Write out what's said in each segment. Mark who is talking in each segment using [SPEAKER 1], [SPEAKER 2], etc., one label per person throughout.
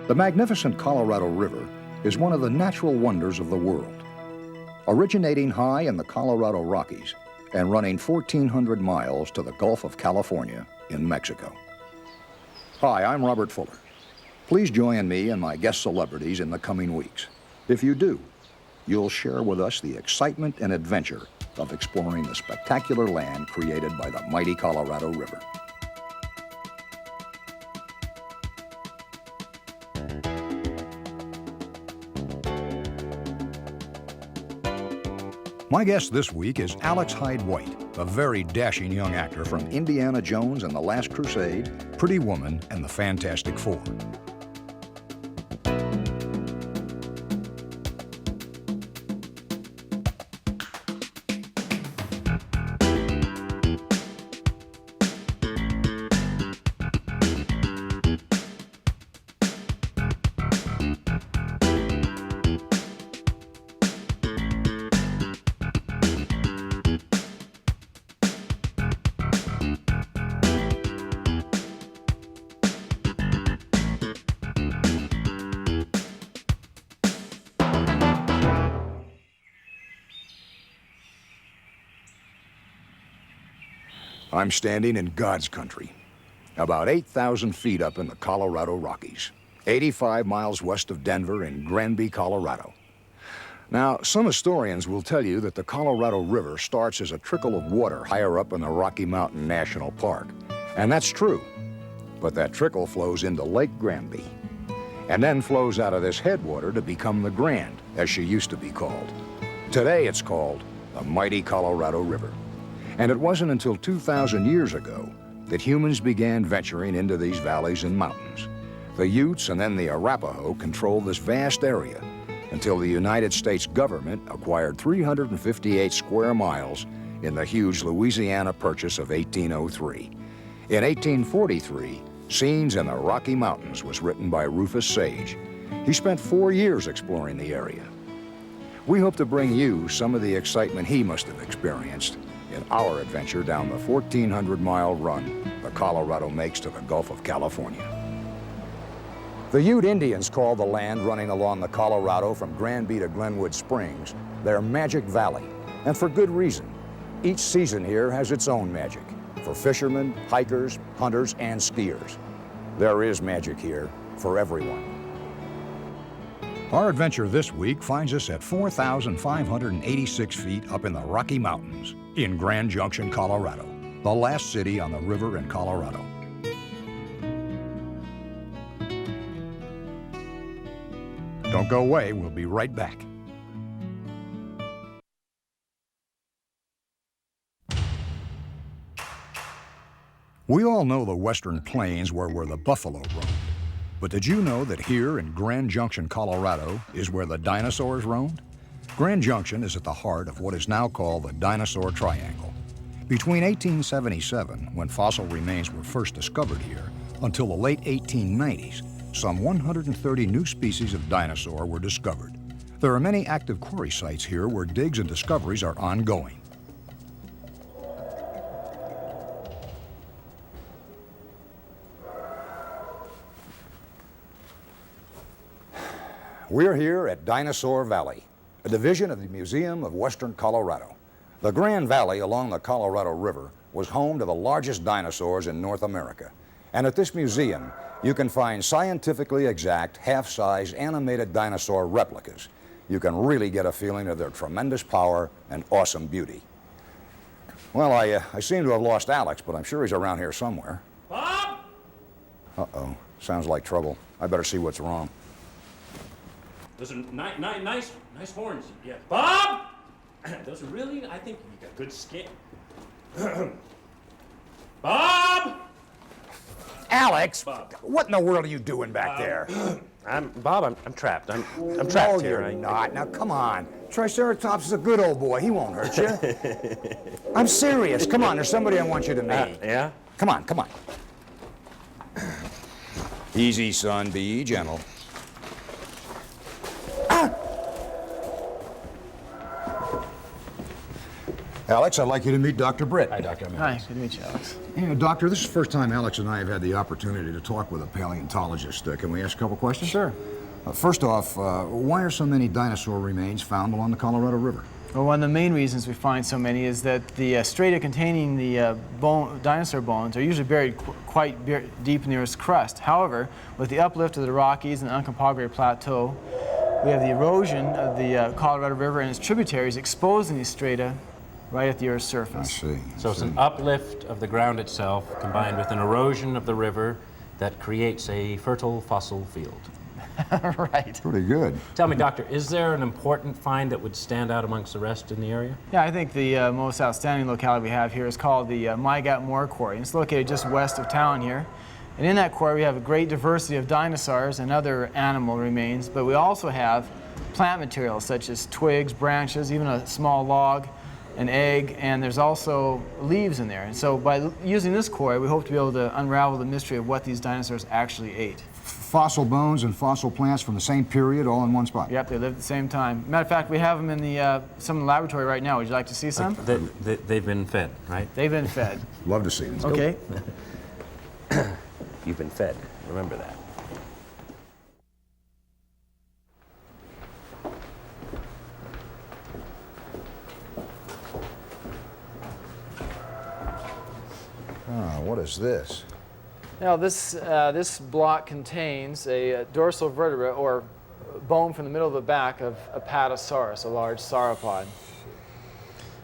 [SPEAKER 1] The magnificent Colorado River is one of the natural wonders of the world. Originating high in the Colorado Rockies and running 1,400 miles to the Gulf of California in Mexico. Hi, I'm Robert Fuller. Please join me and my guest celebrities in the coming weeks. If you do, you'll share with us the excitement and adventure of exploring the spectacular land created by the mighty Colorado River. My guest this week is Alex Hyde White, a very dashing young actor from Indiana Jones and the Last Crusade, Pretty Woman, and the Fantastic Four. I'm standing in God's country, about 8,000 feet up in the Colorado Rockies, 85 miles west of Denver in Granby, Colorado. Now, some historians will tell you that the Colorado River starts as a trickle of water higher up in the Rocky Mountain National Park, and that's true. But that trickle flows into Lake Granby, and then flows out of this headwater to become the Grand, as she used to be called. Today it's called the mighty Colorado River. And it wasn't until 2,000 years ago that humans began venturing into these valleys and mountains. The Utes and then the Arapaho controlled this vast area until the United States government acquired 358 square miles in the huge Louisiana Purchase of 1803. In 1843, Scenes in the Rocky Mountains was written by Rufus Sage. He spent 4 years exploring the area. We hope to bring you some of the excitement he must have experienced in our adventure down the 1,400-mile run the Colorado makes to the Gulf of California. The Ute Indians call the land running along the Colorado from Granby to Glenwood Springs their Magic Valley, and for good reason. Each season here has its own magic for fishermen, hikers, hunters, and skiers. There is magic here for everyone. Our adventure this week finds us at 4,586 feet up in the Rocky Mountains in Grand Junction, Colorado, the last city on the river in Colorado. Don't go away, we'll be right back. We all know the Western Plains where the buffalo roamed. But did you know that here in Grand Junction, Colorado, is where the dinosaurs roamed? Grand Junction is at the heart of what is now called the Dinosaur Triangle. Between 1877, when fossil remains were first discovered here, until the late 1890s, some 130 new species of dinosaur were discovered. There are many active quarry sites here where digs and discoveries are ongoing. We're here at Dinosaur Valley, a division of the Museum of Western Colorado. The Grand Valley along the Colorado River was home to the largest dinosaurs in North America. And at this museum, you can find scientifically exact, half-size animated dinosaur replicas. You can really get a feeling of their tremendous power and awesome beauty. Well, I seem to have lost Alex, but I'm sure he's around here somewhere.
[SPEAKER 2] Bob!
[SPEAKER 1] Uh-oh, sounds like trouble. I better see what's wrong.
[SPEAKER 2] Those are nice horns. Yeah. Bob! Those are really, I think you got good skin. Bob!
[SPEAKER 1] Alex!
[SPEAKER 2] Bob.
[SPEAKER 1] What in the world are you doing back there?
[SPEAKER 2] I'm trapped. I'm trapped
[SPEAKER 1] No,
[SPEAKER 2] here.
[SPEAKER 1] you're not. Now, come on. Triceratops is a good old boy. He won't hurt you. I'm serious. Come on, there's somebody I want you to meet.
[SPEAKER 2] Yeah?
[SPEAKER 1] Come on. Easy, son. Be gentle. Alex, I'd like you to meet Dr. Britt.
[SPEAKER 2] Hi, Doctor.
[SPEAKER 3] Hi, good to meet you, Alex.
[SPEAKER 1] You know, Doctor, this is the first time Alex and I have had the opportunity to talk with a paleontologist. Can we ask a couple questions?
[SPEAKER 3] Sure.
[SPEAKER 1] First off, why are so many dinosaur remains found along the Colorado River?
[SPEAKER 3] Well, one of the main reasons we find so many is that the strata containing the dinosaur bones are usually buried quite deep in the Earth's crust. However, with the uplift of the Rockies and the Uncompahgre Plateau, we have the erosion of the Colorado River and its tributaries exposing these strata right at the Earth's surface.
[SPEAKER 1] I see.
[SPEAKER 2] So it's an uplift of the ground itself combined with an erosion of the river that creates a fertile fossil field.
[SPEAKER 3] Right.
[SPEAKER 1] Pretty good.
[SPEAKER 2] Tell me, Doctor, is there an important find that would stand out amongst the rest in the area?
[SPEAKER 3] Yeah, I think the most outstanding locality we have here is called the Mygat Moor Quarry. It's located just west of town here. And in that quarry we have a great diversity of dinosaurs and other animal remains, but we also have plant materials such as twigs, branches, even a small log, an egg, and there's also leaves in there. And so by using this quarry, we hope to be able to unravel the mystery of what these dinosaurs actually ate.
[SPEAKER 1] Fossil bones and fossil plants from the same period all in one spot?
[SPEAKER 3] Yep, they lived at the same time. Matter of fact, we have them in the some in the laboratory right now. Would you like to see some?
[SPEAKER 2] They've been fed, right?
[SPEAKER 3] They've been fed.
[SPEAKER 1] Love to see them.
[SPEAKER 3] Okay.
[SPEAKER 2] You've been fed. Remember that.
[SPEAKER 1] What is this?
[SPEAKER 3] Now this block contains a dorsal vertebra, or bone from the middle of the back of Apatosaurus, a large sauropod.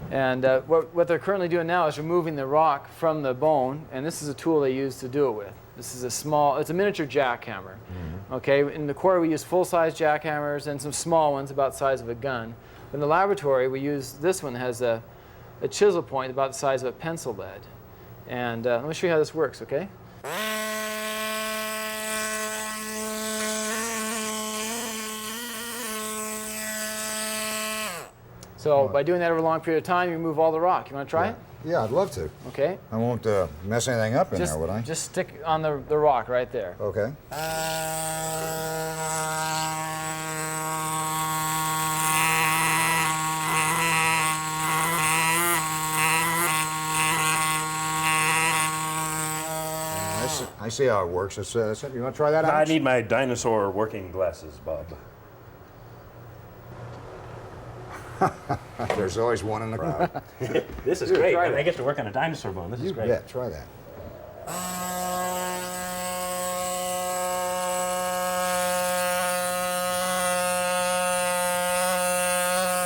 [SPEAKER 3] And what they're currently doing now is removing the rock from the bone, and this is a tool they use to do it with. This is it's a miniature jackhammer. Okay, in the quarry we use full-size jackhammers and some small ones about the size of a gun. In the laboratory we use this one that has a chisel point about the size of a pencil lead. And let me show you how this works, okay? So by doing that over a long period of time, you remove all the rock. You want to try it?
[SPEAKER 1] Yeah, I'd love to.
[SPEAKER 3] Okay.
[SPEAKER 1] I won't mess anything up in there, would I?
[SPEAKER 3] Just stick on the rock right there.
[SPEAKER 1] Okay. I see how it works. You want to try that out?
[SPEAKER 2] I need my dinosaur working glasses, Bob.
[SPEAKER 1] There's always one in the crowd.
[SPEAKER 2] This is great. I get to work on a dinosaur bone. This is great.
[SPEAKER 1] Yeah, try that.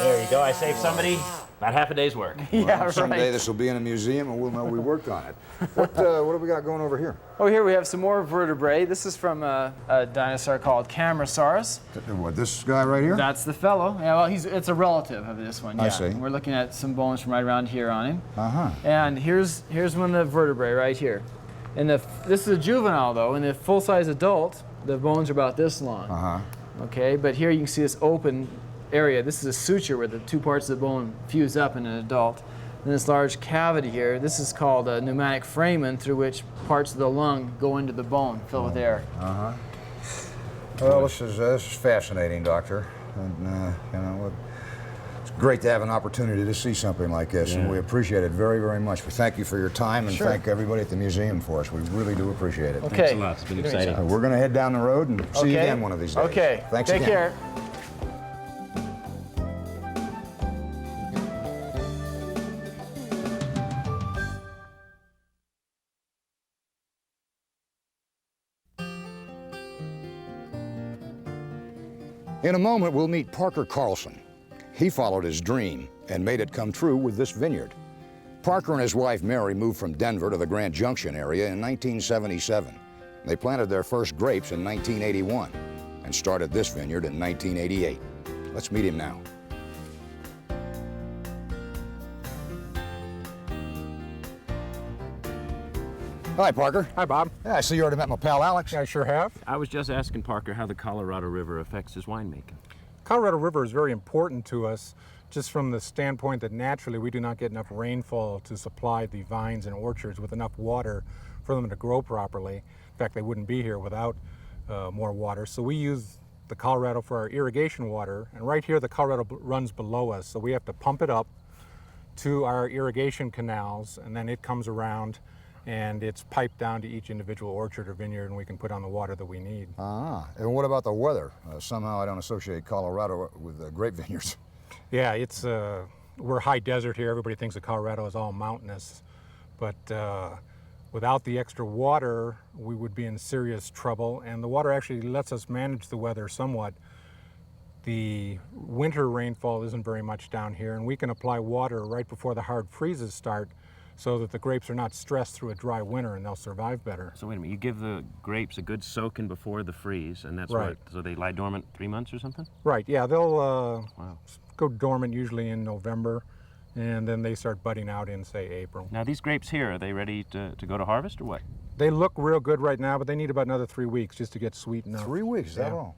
[SPEAKER 2] There you go. I saved somebody about half a day's work.
[SPEAKER 3] Yeah, right.
[SPEAKER 1] Someday this will be in a museum and we'll know we worked on it. What have we got going over here?
[SPEAKER 3] Oh, here we have some more vertebrae. This is from a dinosaur called Camarasaurus.
[SPEAKER 1] What, this guy right here?
[SPEAKER 3] That's the fellow. Yeah, well, it's a relative of this one. Yeah.
[SPEAKER 1] I see.
[SPEAKER 3] And we're looking at some bones from right around here on him.
[SPEAKER 1] Uh-huh.
[SPEAKER 3] And here's one of the vertebrae right here. And this is a juvenile though. In the full-size adult, the bones are about this long.
[SPEAKER 1] Uh-huh.
[SPEAKER 3] Okay, but here you can see this open area. This is a suture where the two parts of the bone fuse up in an adult. And this large cavity here, this is called a pneumatic foramen, through which parts of the lung go into the bone, filled with air.
[SPEAKER 1] Uh-huh. Well, this is fascinating, Doctor. And, you know, it's great to have an opportunity to see something like this, and we appreciate it very, very much. We thank you for your time, and thank everybody at the museum for us. We really do appreciate it.
[SPEAKER 3] Okay.
[SPEAKER 2] Thanks a lot. It's been exciting.
[SPEAKER 1] We're going to head down the road and see you again one of these days.
[SPEAKER 3] Okay.
[SPEAKER 1] Thanks
[SPEAKER 3] Take
[SPEAKER 1] again.
[SPEAKER 3] care.
[SPEAKER 1] In a moment, we'll meet Parker Carlson. He followed his dream and made it come true with this vineyard. Parker and his wife Mary moved from Denver to the Grand Junction area in 1977. They planted their first grapes in 1981 and started this vineyard in 1988. Let's meet him now. Hi, Parker.
[SPEAKER 4] Hi, Bob.
[SPEAKER 1] Yeah, I see you already met my pal Alex.
[SPEAKER 4] Yeah, I sure have.
[SPEAKER 2] I was just asking Parker how the Colorado River affects his winemaking.
[SPEAKER 4] Colorado River is very important to us just from the standpoint that naturally we do not get enough rainfall to supply the vines and orchards with enough water for them to grow properly. In fact, they wouldn't be here without more water. So we use the Colorado for our irrigation water. And right here, the Colorado runs below us. So we have to pump it up to our irrigation canals, and then it comes around and it's piped down to each individual orchard or vineyard, and we can put on the water that we need.
[SPEAKER 1] Ah, and what about the weather? Somehow I don't associate Colorado with grape vineyards.
[SPEAKER 4] Yeah, it's we're high desert here. Everybody thinks that Colorado is all mountainous, but without the extra water, we would be in serious trouble, and the water actually lets us manage the weather somewhat. The winter rainfall isn't very much down here, and we can apply water right before the hard freezes start so that the grapes are not stressed through a dry winter and they'll survive better.
[SPEAKER 2] So wait a minute, you give the grapes a good soaking before the freeze, and that's
[SPEAKER 4] Right.
[SPEAKER 2] what, so they lie dormant 3 months or something?
[SPEAKER 4] Right, yeah, they'll
[SPEAKER 2] Wow.
[SPEAKER 4] go dormant usually in November, and then they start budding out in, say, April.
[SPEAKER 2] Now these grapes here, are they ready to go to harvest or what?
[SPEAKER 4] They look real good right now, but they need about another 3 weeks just to get sweet enough.
[SPEAKER 1] 3 weeks, is that
[SPEAKER 4] Yeah.
[SPEAKER 1] all?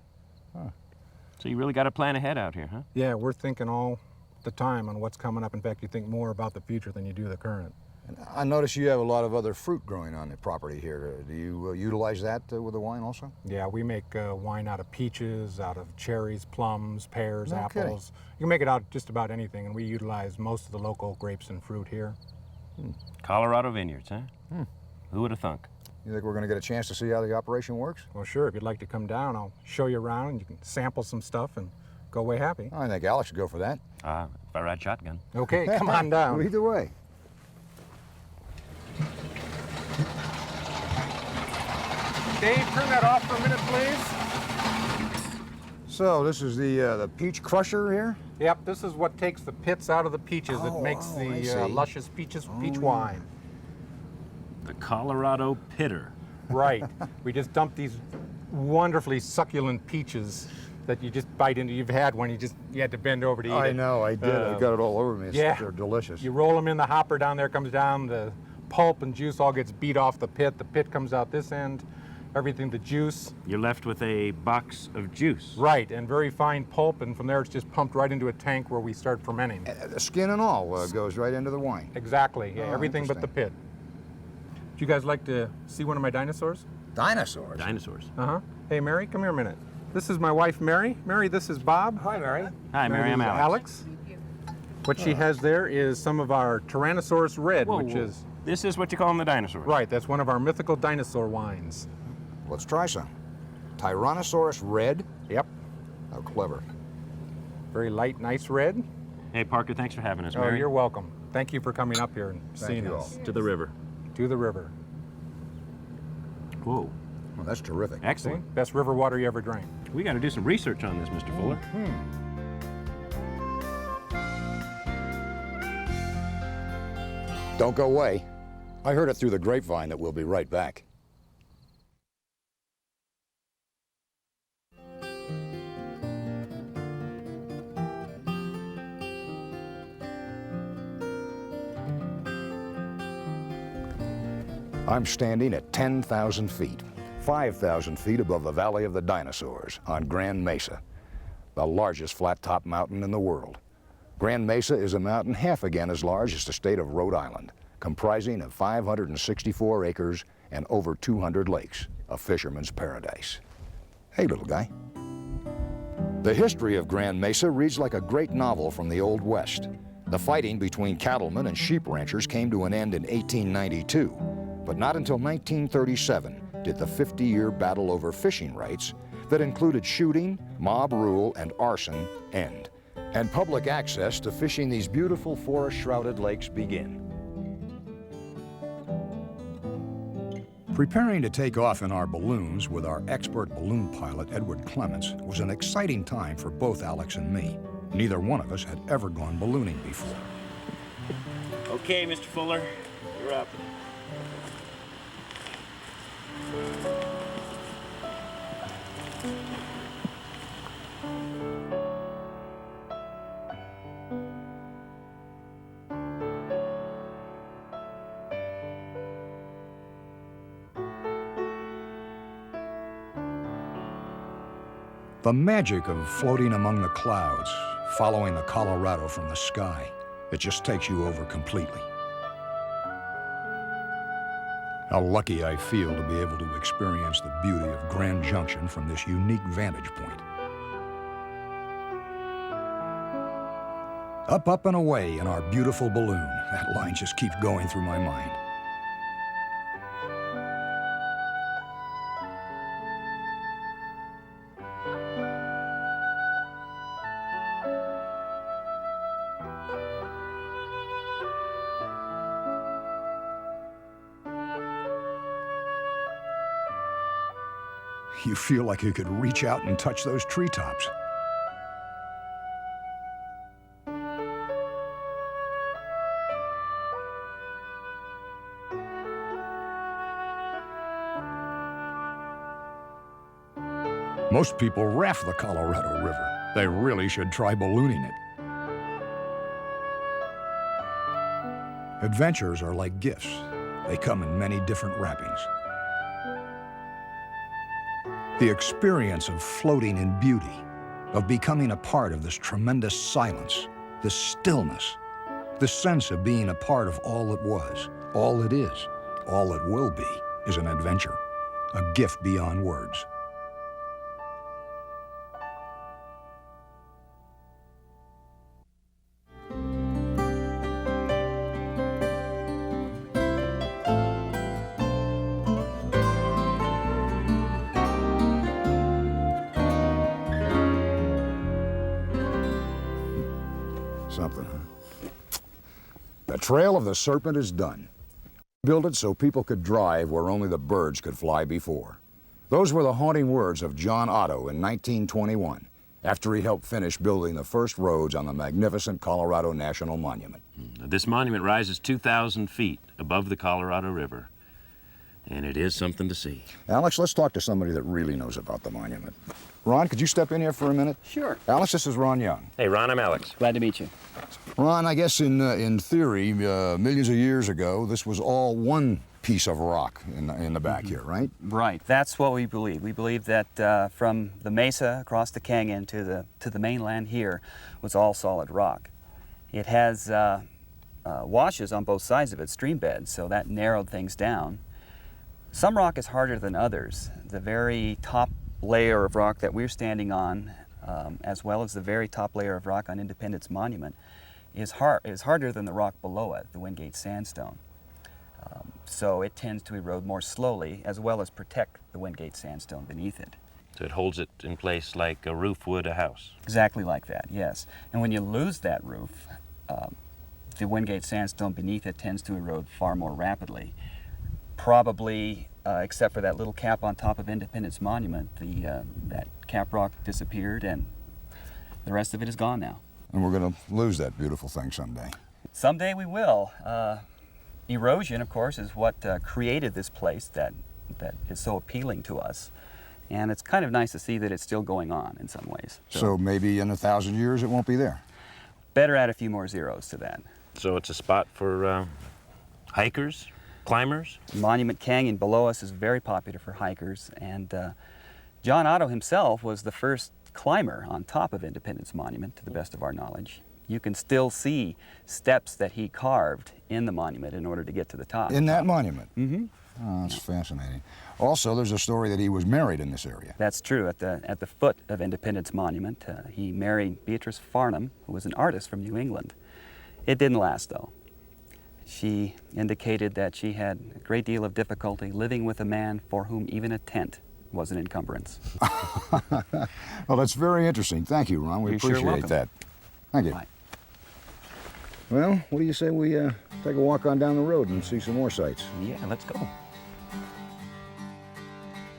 [SPEAKER 2] So you really got to plan ahead out here, huh?
[SPEAKER 4] Yeah, we're thinking all the time on what's coming up. In fact, you think more about the future than you do the current.
[SPEAKER 1] And I notice you have a lot of other fruit growing on the property here. Do you utilize that with the wine also?
[SPEAKER 4] Yeah, we make wine out of peaches, out of cherries, plums, pears,
[SPEAKER 1] No kidding.
[SPEAKER 4] apples. You can make it out of just about anything, and we utilize most of the local grapes and fruit here.
[SPEAKER 2] Colorado vineyards, huh? Who would have thunk?
[SPEAKER 1] You think we're going to get a chance to see how the operation works?
[SPEAKER 4] Well, sure, if you'd like to come down, I'll show you around, and you can sample some stuff and go away happy.
[SPEAKER 1] I think Alex would go for that.
[SPEAKER 2] If I ride shotgun.
[SPEAKER 4] Okay, come on down.
[SPEAKER 1] Either way.
[SPEAKER 4] Dave, turn that off for a minute, please.
[SPEAKER 1] So this is the peach crusher here?
[SPEAKER 4] Yep, this is what takes the pits out of the peaches. It makes
[SPEAKER 1] I
[SPEAKER 4] the
[SPEAKER 1] see.
[SPEAKER 4] luscious peach
[SPEAKER 1] yeah.
[SPEAKER 4] wine.
[SPEAKER 2] The Colorado Pitter.
[SPEAKER 4] Right. We just dump these wonderfully succulent peaches that you just bite into. You've had one, you had to bend over to eat it.
[SPEAKER 1] I know, I did. I got it all over me.
[SPEAKER 4] Yeah.
[SPEAKER 1] They're delicious.
[SPEAKER 4] You roll them in the hopper, down there comes down, the pulp and juice all gets beat off the pit comes out this end, everything, the juice.
[SPEAKER 2] You're left with a box of juice.
[SPEAKER 4] Right, and very fine pulp, and from there it's just pumped right into a tank where we start fermenting.
[SPEAKER 1] The skin and all goes right into the wine.
[SPEAKER 4] Exactly, yeah,
[SPEAKER 1] Oh,
[SPEAKER 4] everything but the pit. Would you guys like to see one of my dinosaurs?
[SPEAKER 1] Dinosaurs?
[SPEAKER 2] Dinosaurs.
[SPEAKER 4] Uh-huh. Hey, Mary, come here a minute. This is my wife, Mary. Mary, this is Bob. Hi, Mary.
[SPEAKER 2] Hi, Mary, I'm
[SPEAKER 4] This is
[SPEAKER 2] Alex.
[SPEAKER 4] What she has there is some of our Tyrannosaurus Red, which is,
[SPEAKER 2] This is what you call them, the dinosaurs.
[SPEAKER 4] right, that's one of our mythical dinosaur wines.
[SPEAKER 1] Let's try some. Tyrannosaurus Red?
[SPEAKER 4] Yep.
[SPEAKER 1] How clever.
[SPEAKER 4] Very light, nice red.
[SPEAKER 2] Hey, Parker, thanks for having us,
[SPEAKER 4] Oh,
[SPEAKER 2] Mary.
[SPEAKER 4] you're welcome. Thank you for coming up here and seeing
[SPEAKER 1] you
[SPEAKER 4] us.
[SPEAKER 2] To the river.
[SPEAKER 4] To the river.
[SPEAKER 2] Whoa.
[SPEAKER 1] Well, that's terrific.
[SPEAKER 4] See?
[SPEAKER 2] Excellent.
[SPEAKER 4] Best river water you ever drank.
[SPEAKER 2] We got to do some research on this, Mr. Fuller.
[SPEAKER 1] Don't go away. I heard it through the grapevine that we'll be right back. I'm standing at 10,000 feet, 5,000 feet above the Valley of the Dinosaurs on Grand Mesa, the largest flat-top mountain in the world. Grand Mesa is a mountain half again as large as the state of Rhode Island, comprising of 564 acres and over 200 lakes, a fisherman's paradise. Hey, little guy. The history of Grand Mesa reads like a great novel from the Old West. The fighting between cattlemen and sheep ranchers came to an end in 1892, but not until 1937 did the 50-year battle over fishing rights that included shooting, mob rule, and arson end, and public access to fishing these beautiful forest-shrouded lakes begin. Preparing to take off in our balloons with our expert balloon pilot, Edward Clements, was an exciting time for both Alex and me. Neither one of us had ever gone ballooning before.
[SPEAKER 2] Okay, Mr. Fuller, you're up.
[SPEAKER 1] The magic of floating among the clouds, following the Colorado from the sky, it just takes you over completely. How lucky I feel to be able to experience the beauty of Grand Junction from this unique vantage point. Up, up, and away in our beautiful balloon. That line just keeps going through my mind. You feel like you could reach out and touch those treetops. Most people raft the Colorado River. They really should try ballooning it. Adventures are like gifts. They come in many different wrappings. The experience of floating in beauty, of becoming a part of this tremendous silence, this stillness, the sense of being a part of all that was, all it is, all it will be, is an adventure, a gift beyond words. Something, huh? The Trail of the Serpent is done. Built it so people could drive where only the birds could fly before. Those were the haunting words of John Otto in 1921, after he helped finish building the first roads on the magnificent Colorado National Monument.
[SPEAKER 5] This monument rises 2,000 feet above the Colorado River, and it is something to see.
[SPEAKER 1] Alex, let's talk to somebody that really knows about the monument. Ron, could you step in here for a minute?
[SPEAKER 6] Sure.
[SPEAKER 1] Alex, this is Ron Young.
[SPEAKER 5] Hey, Ron, I'm Alex.
[SPEAKER 6] Glad to meet you.
[SPEAKER 1] Ron, I guess in theory, millions of years ago, this was all one piece of rock in the back here, right?
[SPEAKER 6] Right. That's what we believe. We believe that from the mesa across the canyon to the mainland here was all solid rock. It has washes on both sides of it, stream beds, so that narrowed things down. Some rock is harder than others. The very top layer of rock that we're standing on, as well as the very top layer of rock on Independence Monument, is harder than the rock below it, the Wingate sandstone. So it tends to erode more slowly, as well as protect the Wingate sandstone beneath it.
[SPEAKER 5] So it holds it in place like a roof would a house.
[SPEAKER 6] Exactly like that, yes. And when you lose that roof, the Wingate sandstone beneath it tends to erode far more rapidly. Probably, except for that little cap on top of Independence Monument, that cap rock disappeared and the rest of it is gone now.
[SPEAKER 1] And we're going to lose that beautiful thing someday.
[SPEAKER 6] Someday we will. Erosion, of course, is what created this place that is so appealing to us. And it's kind of nice to see that it's still going on in some ways.
[SPEAKER 1] So maybe in 1,000 years it won't be there.
[SPEAKER 6] Better add a few more zeros to that.
[SPEAKER 5] So it's a spot for hikers, climbers?
[SPEAKER 6] Monument Canyon below us is very popular for hikers, and John Otto himself was the first climber on top of Independence Monument, to the best of our knowledge. You can still see steps that he carved in the monument in order to get to the top.
[SPEAKER 1] In that monument?
[SPEAKER 6] Mm-hmm.
[SPEAKER 1] Oh, that's fascinating. Also, there's a story that he was married in this area.
[SPEAKER 6] That's true. At the foot of Independence Monument, he married Beatrice Farnham, who was an artist from New England. It didn't last, though. She indicated that she had a great deal of difficulty living with a man for whom even a tent was an encumbrance.
[SPEAKER 1] Well, that's very interesting. Thank you, Ron. We
[SPEAKER 6] You're sure
[SPEAKER 1] appreciate
[SPEAKER 6] welcome.
[SPEAKER 1] that. Thank you.
[SPEAKER 6] Bye.
[SPEAKER 1] Well, what do you say we take a walk on down the road and see some more sights?
[SPEAKER 6] Yeah, let's go.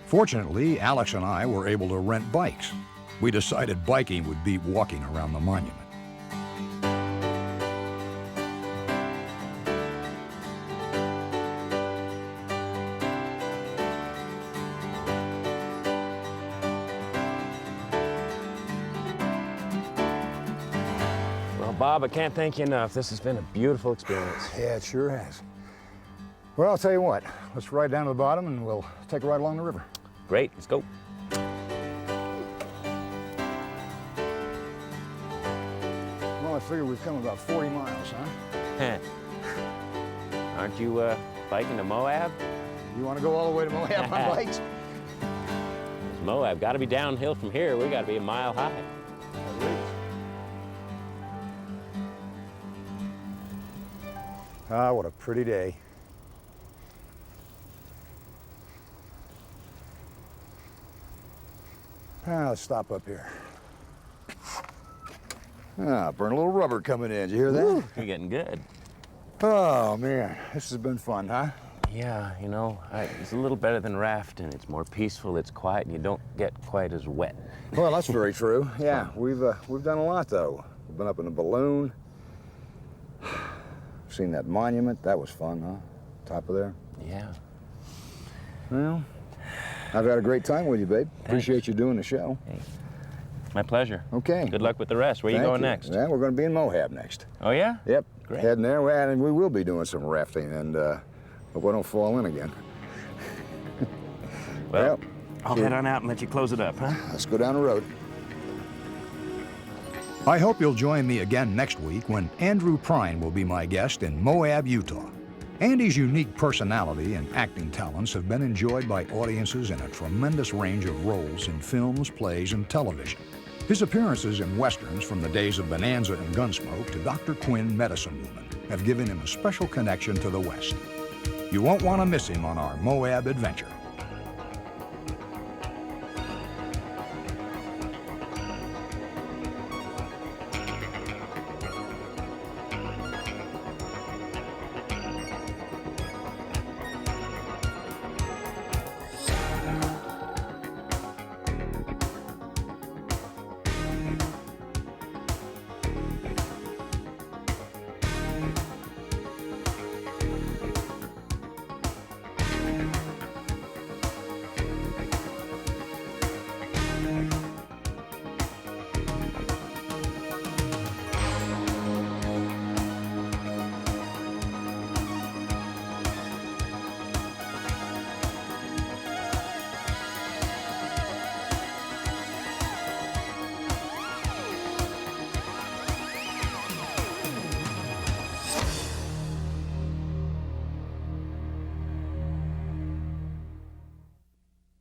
[SPEAKER 1] Fortunately, Alex and I were able to rent bikes. We decided biking would beat walking around the monument.
[SPEAKER 5] Well, Bob, I can't thank you enough. This has been a beautiful experience.
[SPEAKER 1] Yeah, it sure has. Well, I'll tell you what. Let's ride down to the bottom and we'll take a ride along the river.
[SPEAKER 5] Great, let's go.
[SPEAKER 1] Well, I figure we've come about 40 miles, huh?
[SPEAKER 5] Aren't you biking to Moab?
[SPEAKER 1] You want to go all the way to Moab on bikes?
[SPEAKER 5] Moab got to be downhill from here. We got to be a mile high.
[SPEAKER 1] At least. Ah, what a pretty day. Ah, let's stop up here. Ah, burn a little rubber coming in. Did you hear that?
[SPEAKER 5] Woo, you're getting good.
[SPEAKER 1] Oh, man. This has been fun, huh?
[SPEAKER 5] Yeah, you know, it's a little better than rafting. It's more peaceful, it's quiet, and you don't get quite as wet.
[SPEAKER 1] Well, that's very true. Yeah, we've done a lot, though. We've been up in a balloon. Seen that monument. That was fun, huh? Top of there.
[SPEAKER 5] Yeah.
[SPEAKER 1] Well, I've had a great time with you, babe.
[SPEAKER 5] Thanks.
[SPEAKER 1] Appreciate you doing the show.
[SPEAKER 5] Hey, my pleasure.
[SPEAKER 1] Okay.
[SPEAKER 5] Good luck with the rest. Where are you
[SPEAKER 1] Thank
[SPEAKER 5] going next?
[SPEAKER 1] Yeah, we're going to be in Moab next.
[SPEAKER 5] Oh, yeah?
[SPEAKER 1] Yep.
[SPEAKER 5] Great.
[SPEAKER 1] Heading there, well, and we will be doing some rafting, and hope I don't fall in again.
[SPEAKER 5] Well,
[SPEAKER 1] Well,
[SPEAKER 5] I'll head on out and let you close it up, huh?
[SPEAKER 1] let's go down the road. I hope you'll join me again next week when Andrew Prine will be my guest in Moab, Utah. Andy's unique personality and acting talents have been enjoyed by audiences in a tremendous range of roles in films, plays, and television. His appearances in westerns from the days of Bonanza and Gunsmoke to Dr. Quinn, Medicine Woman, have given him a special connection to the West. You won't want to miss him on our Moab adventure.